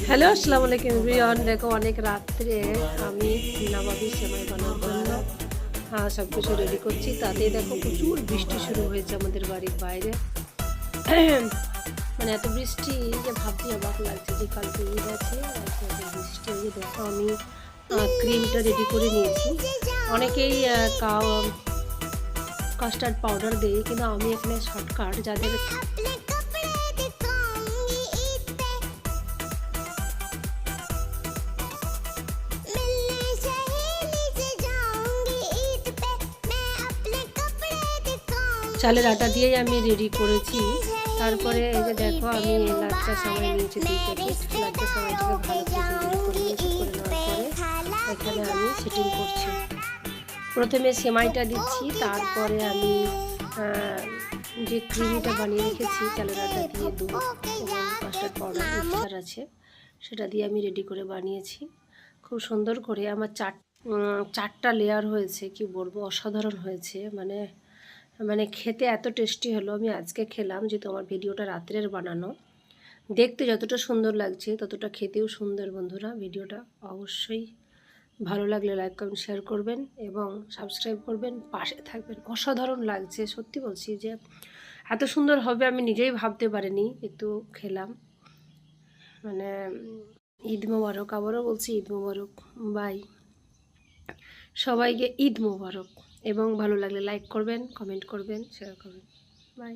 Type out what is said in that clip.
Hello আসসালামু আলাইকুম everyone. দেখো অনেক রাত্রে আমি নবাবী সেমাই বানানোর জন্য সব কিছু রেডি করছি। তাতেই দেখো প্রচুর বৃষ্টি শুরু হয়েছে আমাদের বাড়ির বাইরে। মানে এত বৃষ্টি যে ভাবতে অবাক লাগছে যে কালকে ঈদ আছে, আজকে এত বৃষ্টি হয়ে। দেখো আমি ক্রিমটা রেডি করে নিয়েছি। অনেকেই কাস্টার্ড পাউডার দেয়, কিন্তু আমি এখানে শর্টকাট যাদের চালের আটা দিয়েই আমি রেডি করেছি। তারপরে এই যে দেখো আমি লাচ্চা সেমাই নিয়েছি 2 প্যাকেট। লাচ্চা সেমাইটাকে ভালো করে রেডি করে নিয়েছি। করে নেওয়ার পরে এখানে আমি সেটিং করছি। প্রথমে সেমাইটা দিচ্ছি, তারপরে আমি যে ক্রিমটা বানিয়ে রেখেছি চালের আটা দিয়ে, দুধ এবং কাস্টার্ড পাউডার মিক্সচার আছে, সেটা দিয়ে আমি রেডি করে বানিয়েছি খুব সুন্দর করে। আমার চারটা লেয়ার হয়েছে, কি বলবো, অসাধারণ হয়েছে। মানে মানে খেতে এত টেস্টি হলো। আমি আজকে খেলাম, যেহেতু আমার ভিডিওটা রাত্রের বানানো, দেখতে যতটা সুন্দর লাগছে ততটা খেতেও সুন্দর। বন্ধুরা, ভিডিওটা অবশ্যই ভালো লাগলে লাইক কমেন্ট শেয়ার করবেন এবং সাবস্ক্রাইব করবেন, পাশে থাকবেন। অসাধারণ লাগছে, সত্যি বলছি যে এত সুন্দর হবে আমি নিজেই ভাবতে পারিনি। একটু খেলাম, মানে ঈদ মোবারক। আবারও বলছি ঈদ মোবারক। বাই, সবাইকে ঈদ মোবারক। এবং ভালো লাগলে লাইক করবেন, কমেন্ট করবেন, শেয়ার করবেন। বাই।